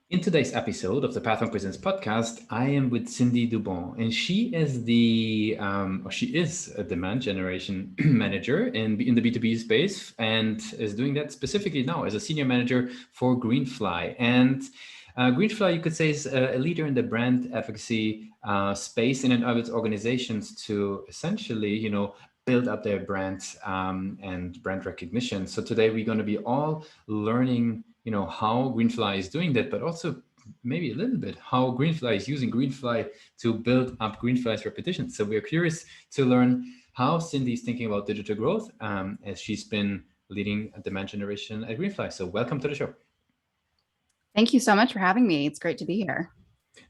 In today's episode of the Pathon Presents podcast, I am with Cindy Dubon, and she is a demand generation manager in the B2B space, and is doing that specifically now as a senior manager for Greenfly. And Greenfly, you could say, is a leader in the brand advocacy space and enables organizations to essentially, build up their brands and brand recognition. So today we're going to be all learning how Greenfly is doing that, but also maybe a little bit how Greenfly is using Greenfly to build up Greenfly's reputation. So we're curious to learn how Cindy is thinking about digital growth as she's been leading demand generation at Greenfly. So welcome to the show. Thank you so much for having me. It's great to be here.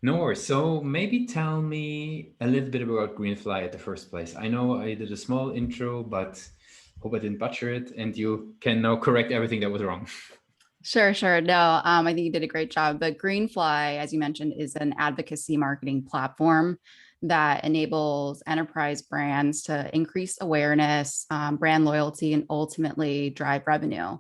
No worries. So maybe tell me a little bit about Greenfly at the first place. I know I did a small intro, but hope I didn't butcher it, and you can now correct everything that was wrong. Sure. No, I think you did a great job. But Greenfly, as you mentioned, is an advocacy marketing platform that enables enterprise brands to increase awareness, brand loyalty, and ultimately drive revenue.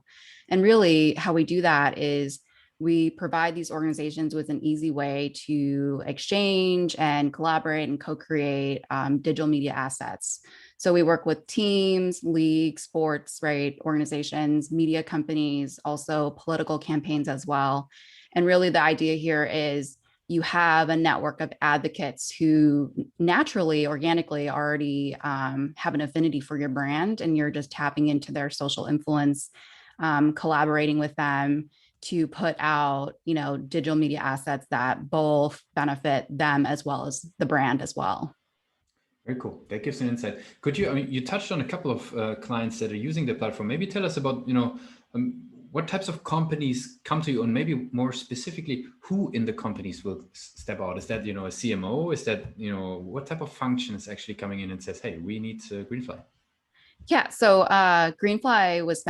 And really, how we do that is we provide these organizations with an easy way to exchange and collaborate and co-create digital media assets. So we work with teams, leagues, sports, right, organizations, media companies, also political campaigns as well. And really the idea here is you have a network of advocates who naturally, organically already have an affinity for your brand, and you're just tapping into their social influence, collaborating with them to put out, digital media assets that both benefit them as well as the brand as well. Very cool. That gives an insight. Could you, you touched on a couple of clients that are using the platform. Maybe tell us about, what types of companies come to you, and maybe more specifically, who in the companies will step out? Is that, a CMO? Is that, what type of function is actually coming in and says, hey, we need Greenfly? Yeah. So Greenfly was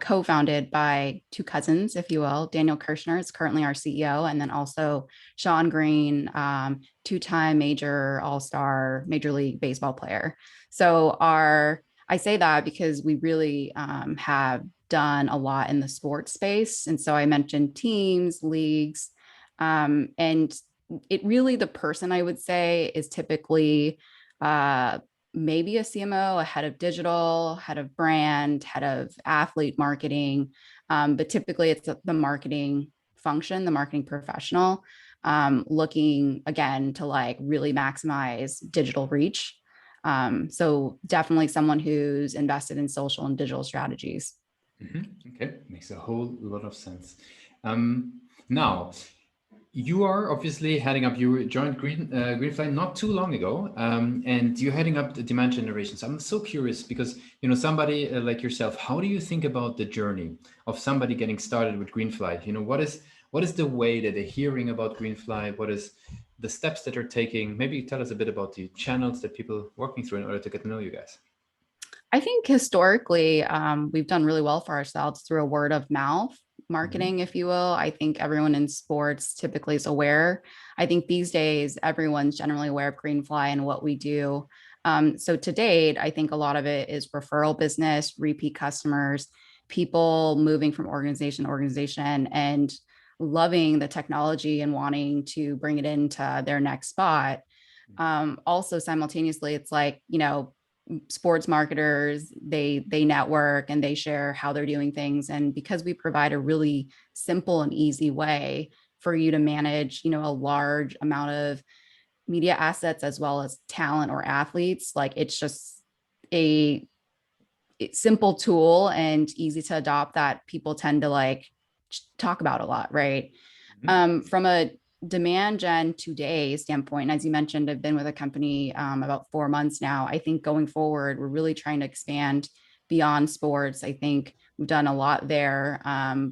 co-founded by two cousins, if you will. Daniel Kirshner is currently our CEO, and then also Sean Green, two-time major all-star Major League Baseball player. So I say that because we really have done a lot in the sports space. And so I mentioned teams, leagues, and it really, the person I would say is typically maybe a CMO, a head of digital, head of brand, head of athlete marketing. But typically it's the marketing function, the marketing professional, looking again to like really maximize digital reach. So definitely someone who's invested in social and digital strategies. Okay, makes a whole lot of sense. Now, you are obviously heading up, you joined Greenfly not too long ago, and you're heading up the demand generation. So I'm so curious because, somebody like yourself, how do you think about the journey of somebody getting started with Greenfly? What is the way that they're hearing about Greenfly? What is the steps that they're taking? Maybe tell us a bit about the channels that people are working through in order to get to know you guys. I think historically, we've done really well for ourselves through a word of mouth Mm-hmm. marketing, if you will. I think everyone in sports typically is aware. I think these days, everyone's generally aware of Greenfly and what we do. So to date, I think a lot of it is referral business, repeat customers, people moving from organization to organization and loving the technology and wanting to bring it into their next spot. Also simultaneously, it's like, sports marketers, they network and they share how they're doing things. And because we provide a really simple and easy way for you to manage, a large amount of media assets as well as talent or athletes, like it's just a simple tool and easy to adopt that people tend to like talk about a lot, right? From a demand gen today standpoint, as you mentioned, I've been with a company about 4 months now. I think going forward, we're really trying to expand beyond sports. I think we've done a lot there,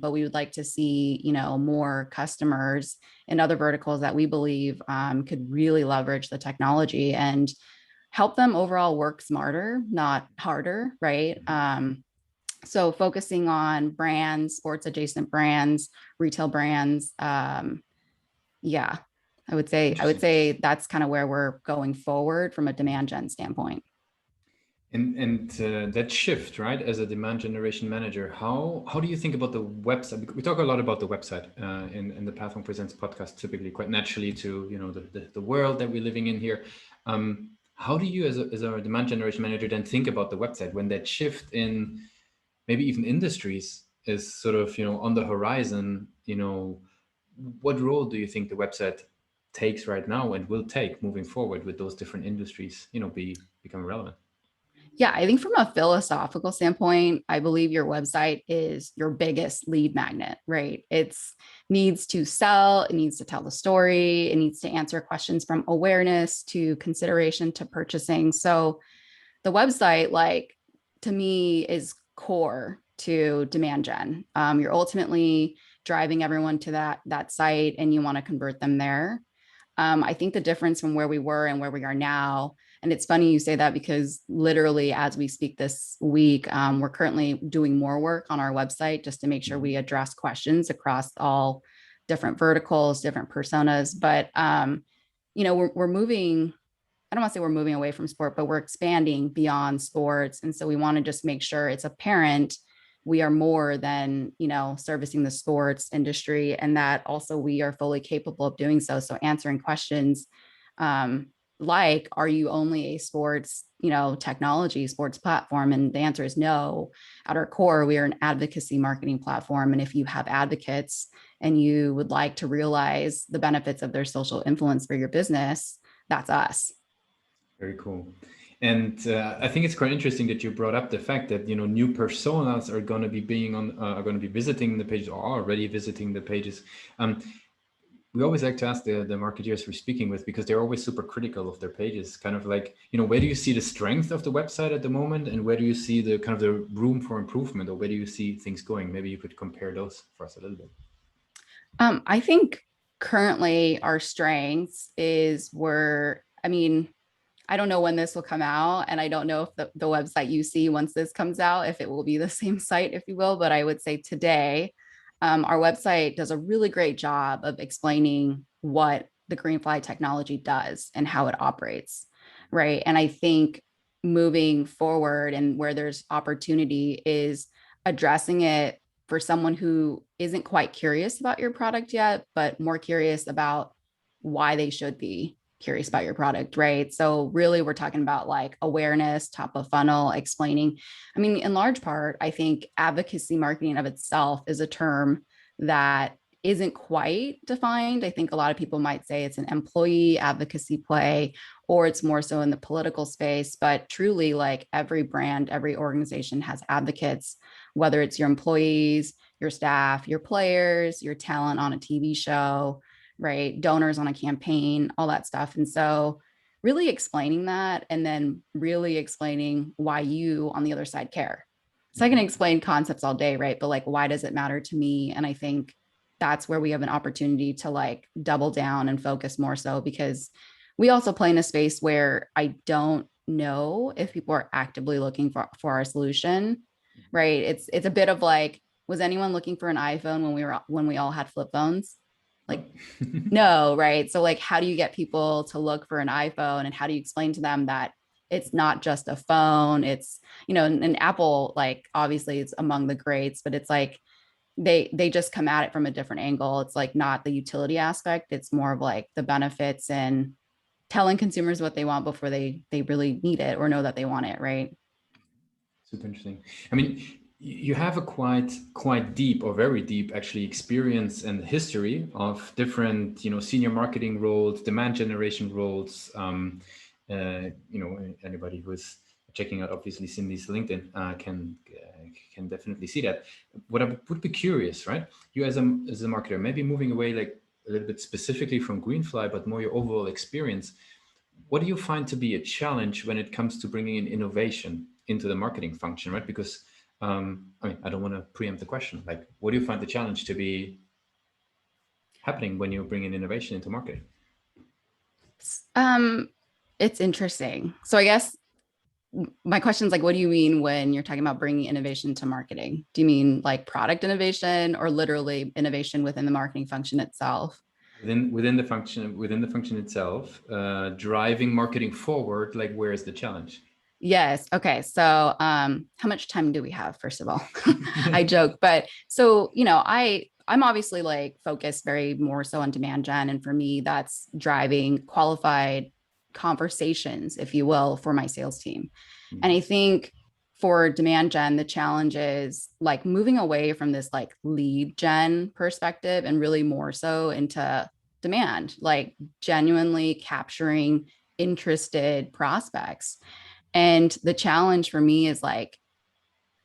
but we would like to see, more customers in other verticals that we believe could really leverage the technology and help them overall work smarter, not harder, right? So focusing on brands, sports adjacent brands, retail brands. Yeah, I would Interesting. say that's kind of where we're going forward from a demand gen standpoint. And that shift, right, as a demand generation manager, how do you think about the website? We talk a lot about the website in the Platform Presents podcast, typically quite naturally to the world that we're living in here. How do you, as a demand generation manager, then think about the website when that shift in maybe even industries is sort of on the horizon? What role do you think the website takes right now and will take moving forward with those different industries become relevant? Yeah, I think from a philosophical standpoint, I believe your website is your biggest lead magnet, right? It's needs to sell, it needs to tell the story, it needs to answer questions from awareness to consideration to purchasing. So the website, like to me, is core to demand gen. You're ultimately driving everyone to that site, and you want to convert them there. I think the difference from where we were and where we are now, and it's funny you say that because literally as we speak this week, we're currently doing more work on our website just to make sure we address questions across all different verticals, different personas. But we're moving. I don't want to say we're moving away from sport, but we're expanding beyond sports. And so we want to just make sure it's apparent we are more than, servicing the sports industry, and that also we are fully capable of doing so. So answering questions like, are you only a sports, technology, sports platform? And the answer is no. At our core, we are an advocacy marketing platform. And if you have advocates and you would like to realize the benefits of their social influence for your business, that's us. Very cool. And I think it's quite interesting that you brought up the fact that new personas are going to be are going to be visiting the pages or are already visiting the pages. We always like to ask the marketeers we're speaking with, because they're always super critical of their pages. Kind of like, where do you see the strength of the website at the moment, and where do you see the kind of the room for improvement, or where do you see things going? Maybe you could compare those for us a little bit. I think currently our strengths is I don't know when this will come out, and I don't know if the website you see once this comes out, if it will be the same site, if you will, but I would say today, our website does a really great job of explaining what the Greenfly technology does and how it operates, right? And I think moving forward and where there's opportunity is addressing it for someone who isn't quite curious about your product yet, but more curious about why they should be curious about your product, right? So really we're talking about like awareness, top of funnel, explaining. I mean, in large part, I think advocacy marketing of itself is a term that isn't quite defined. I think a lot of people might say it's an employee advocacy play, or it's more so in the political space, but truly like every brand, every organization has advocates, whether it's your employees, your staff, your players, your talent on a TV show, right? Donors on a campaign, all that stuff. And so really explaining that, and then really explaining why you on the other side care. So I can explain concepts all day, right? But like, why does it matter to me? And I think that's where we have an opportunity to like double down and focus more so, because we also play in a space where I don't know if people are actively looking for our solution, right? It's a bit of like, was anyone looking for an iPhone when we all had flip phones? Like, no, right? So like, how do you get people to look for an iPhone, and how do you explain to them that it's not just a phone? It's, and Apple, like obviously it's among the greats, but it's like they just come at it from a different angle. It's like not the utility aspect. It's more of like the benefits and telling consumers what they want before they really need it or know that they want it, right? Super interesting. I mean, you have a quite deep, or very deep actually, experience and history of different senior marketing roles, demand generation roles. Anybody who's checking out obviously Cindy's LinkedIn can definitely see that. What I would be curious, right? You as a marketer, maybe moving away like a little bit specifically from Greenfly, but more your overall experience. What do you find to be a challenge when it comes to bringing in innovation into the marketing function, right? Because I don't want to preempt the question. Like, what do you find the challenge to be happening when you bring in innovation into marketing? Um, it's interesting. So I guess my question is like, what do you mean when you're talking about bringing innovation to marketing? Do you mean like product innovation, or literally innovation within the marketing function itself? Within the function itself, driving marketing forward. Like, where is the challenge? Yes. Okay. So, how much time do we have, first of all? I joke, but so, I'm obviously like focused very more so on demand gen. And for me, that's driving qualified conversations, if you will, for my sales team. And I think for demand gen, the challenge is like moving away from this like lead gen perspective and really more so into demand, like genuinely capturing interested prospects. And the challenge for me is like,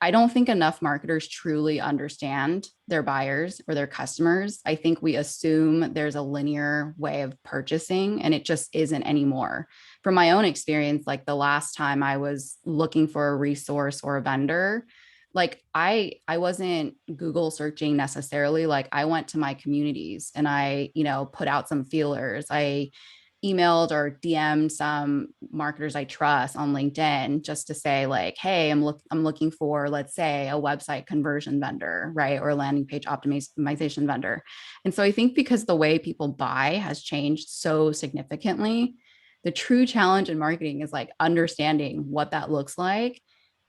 I don't think enough marketers truly understand their buyers or their customers. I think we assume there's a linear way of purchasing, and it just isn't anymore. From my own experience, like the last time I was looking for a resource or a vendor, like I wasn't Google searching necessarily. Like I went to my communities and I, put out some feelers. I emailed or DM'd some marketers I trust on LinkedIn just to say like, hey, I'm looking for, let's say, a website conversion vendor, right? Or a landing page optimization vendor. And so I think because the way people buy has changed so significantly, the true challenge in marketing is like understanding what that looks like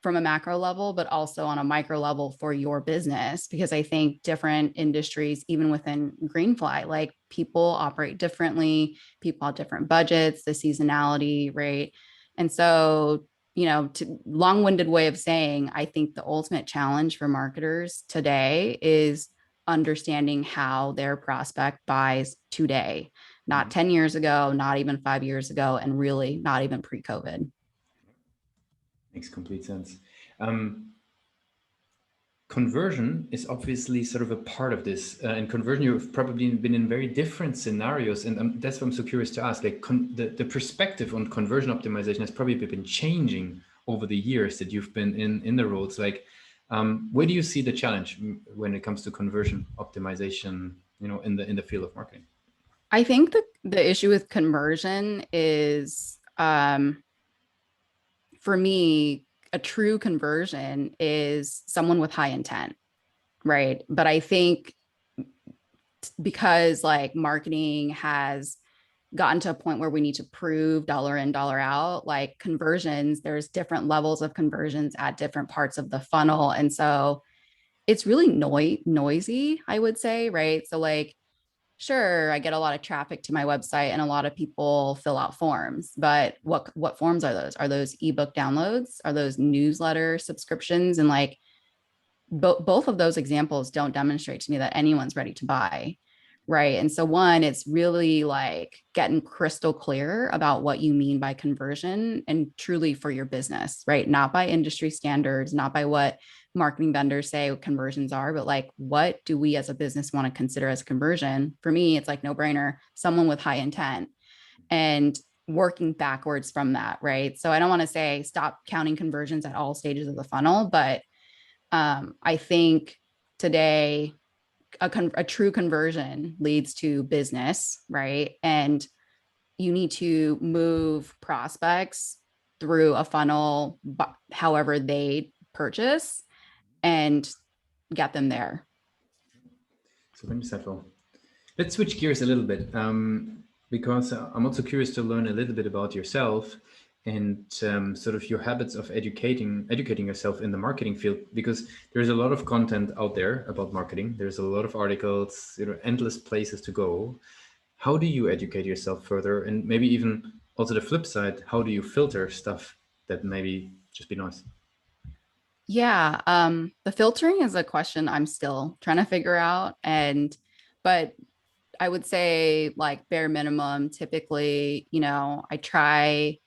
from a macro level, but also on a micro level for your business. Because I think different industries, even within Greenfly, like people operate differently, people have different budgets, the seasonality, right? And so, to long-winded way of saying, I think the ultimate challenge for marketers today is understanding how their prospect buys today, not 10 years ago, not even 5 years ago, and really not even pre-COVID. Makes complete sense. Um, Conversion is obviously sort of a part of this. And conversion, you've probably been in very different scenarios. And that's what I'm so curious to ask. Like the perspective on conversion optimization has probably been changing over the years that you've been in the roles. Like, where do you see the challenge when it comes to conversion optimization, in the field of marketing? I think the issue with conversion is, for me, a true conversion is someone with high intent, right? But I think because like marketing has gotten to a point where we need to prove dollar in, dollar out, like conversions, there's different levels of conversions at different parts of the funnel. And so it's really noisy, I would say, right? So like, sure, I get a lot of traffic to my website and a lot of people fill out forms, but what forms are those? Are those ebook downloads? Are those newsletter subscriptions? And like both of those examples don't demonstrate to me that anyone's ready to buy. Right. And so, one, it's really like getting crystal clear about what you mean by conversion and truly for your business, right? Not by industry standards, not by what marketing vendors say conversions are, but like, what do we as a business want to consider as conversion? For me, it's like no brainer, someone with high intent and working backwards from that. Right. So, I don't want to say stop counting conversions at all stages of the funnel, but I think today a true conversion leads to business, right? And you need to move prospects through a funnel, however they purchase, and get them there. So very insightful. Let's switch gears a little bit, because I'm also curious to learn a little bit about yourself and sort of your habits of educating yourself in the marketing field, because there's a lot of content out there about marketing. There's a lot of articles, endless places to go. How do you educate yourself further? And maybe even also the flip side, how do you filter stuff that maybe just be nice? Yeah, the filtering is a question I'm still trying to figure out. But I would say like bare minimum, typically, I try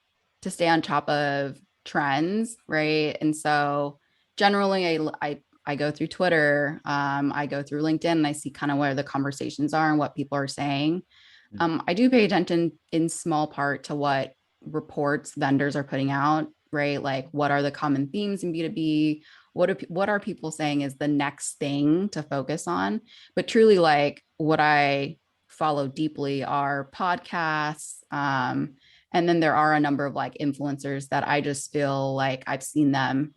to stay on top of trends, right? And so generally I go through Twitter, I go through LinkedIn and I see kind of where the conversations are and what people are saying. I do pay attention in small part to what reports vendors are putting out, right? Like what are the common themes in B2B? What are people saying is the next thing to focus on? But truly like what I follow deeply are podcasts. And then there are a number of like influencers that I just feel like I've seen them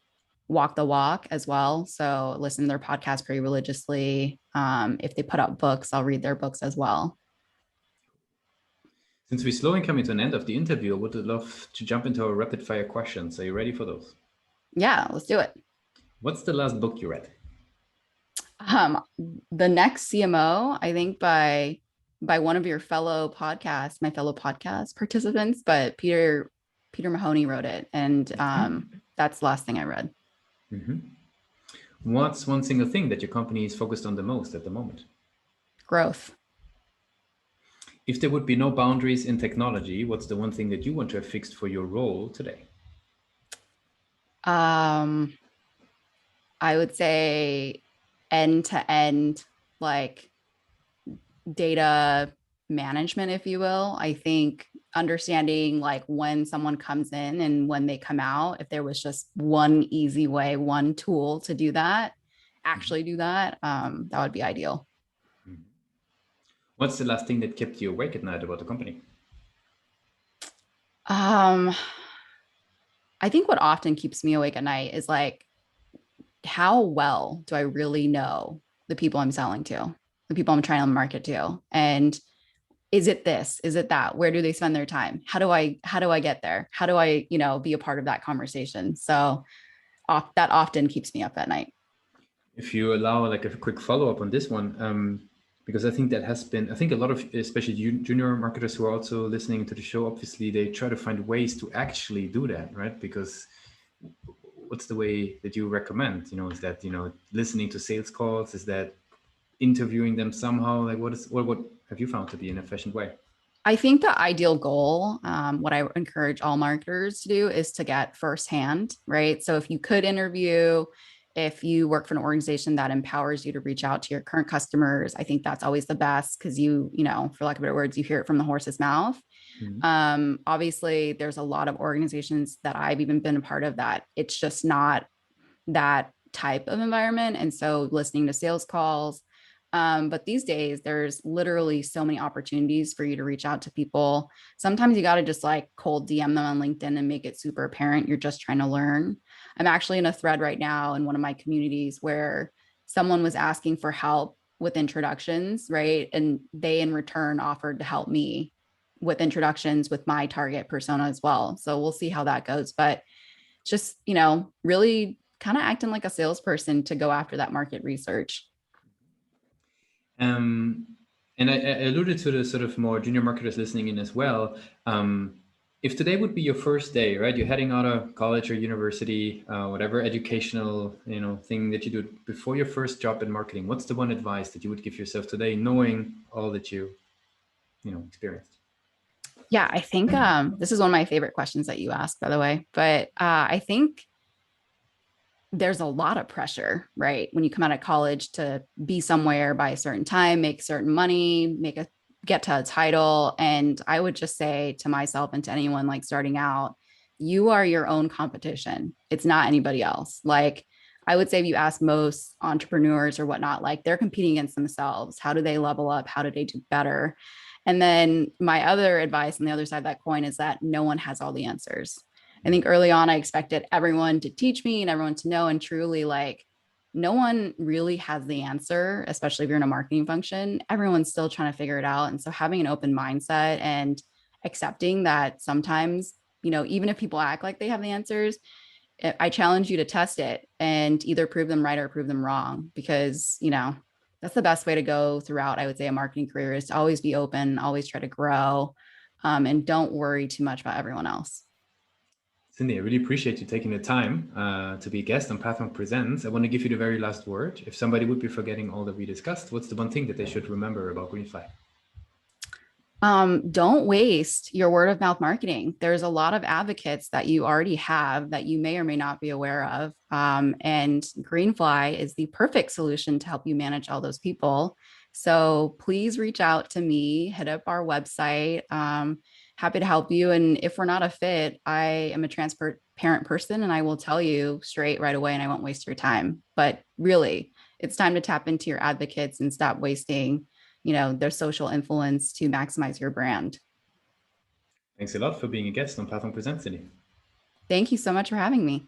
walk the walk as well. So listen to their podcast pretty religiously. If they put out books, I'll read their books as well. Since we're slowly coming to an end of the interview, I would love to jump into our rapid fire questions. Are you ready for those? Yeah, let's do it. What's the last book you read? Um, the next CMO, I think by one of your fellow podcasts, my fellow podcast participants, but Peter Mahoney wrote it, and that's the last thing I read. Mm-hmm. What's one single thing that your company is focused on the most at the moment? Growth. If there would be no boundaries in technology, what's the one thing that you want to have fixed for your role today? I would say end to end, like data management, if you will. I think understanding like when someone comes in and when they come out, if there was just one easy way, one tool to do that, actually do that, that would be ideal. What's the last thing that kept you awake at night about the company? Um, I think what often keeps me awake at night is like, how well do I really know the people I'm selling to, the people I'm trying to market to? And is it this? Is it that? Where do they spend their time? How do I get there? How do I, be a part of that conversation? So that often keeps me up at night. If you allow like a quick follow-up on this one, because I think that has been, I think a lot of, especially junior marketers who are also listening to the show, obviously they try to find ways to actually do that, right? Because what's the way that you recommend? Is that, listening to sales calls? Is that interviewing them somehow? Like what have you found to be an efficient way? I think the ideal goal, what I encourage all marketers to do is to get firsthand, right? So if you could interview, if you work for an organization that empowers you to reach out to your current customers, I think that's always the best because for lack of better words, you hear it from the horse's mouth. Obviously, there's a lot of organizations that I've even been a part of that it's just not that type of environment. And so listening to sales calls, but these days, there's literally so many opportunities for you to reach out to people. Sometimes you got to just like cold DM them on LinkedIn and make it super apparent you're just trying to learn. I'm actually in a thread right now in one of my communities where someone was asking for help with introductions, right? And they in return offered to help me with introductions with my target persona as well. So we'll see how that goes. But just, really kind of acting like a salesperson to go after that market research. And I alluded to the sort of more junior marketers listening in as well. If today would be your first day, right? You're heading out of college or university, whatever educational thing that you do before your first job in marketing. What's the one advice that you would give yourself today, knowing all that you experienced? Yeah, I think this is one of my favorite questions that you asked, by the way. But I think there's a lot of pressure, right? When you come out of college to be somewhere by a certain time, make certain money, get to a title. And I would just say to myself and to anyone like starting out, you are your own competition. It's not anybody else. Like I would say if you ask most entrepreneurs or whatnot, like they're competing against themselves. How do they level up? How do they do better? And then my other advice on the other side of that coin is that no one has all the answers. I think early on, I expected everyone to teach me and everyone to know, and truly like no one really has the answer, especially if you're in a marketing function. Everyone's still trying to figure it out. And so having an open mindset and accepting that sometimes, even if people act like they have the answers, I challenge you to test it and either prove them right or prove them wrong, because, that's the best way to go throughout, I would say, a marketing career is to always be open, always try to grow, and don't worry too much about everyone else. Cindy, I really appreciate you taking the time to be a guest on Pathmark Presents. I want to give you the very last word. If somebody would be forgetting all that we discussed, what's the one thing that they should remember about Greenfly? Don't waste your word of mouth marketing. There's a lot of advocates that you already have that you may or may not be aware of. And Greenfly is the perfect solution to help you manage all those people. So please reach out to me, hit up our website. Happy to help you. And if we're not a fit, I am a transparent person and I will tell you straight right away and I won't waste your time. But really, it's time to tap into your advocates and stop wasting their social influence to maximize your brand. Thanks a lot for being a guest on Pathmark Presents, Cindy. Thank you so much for having me.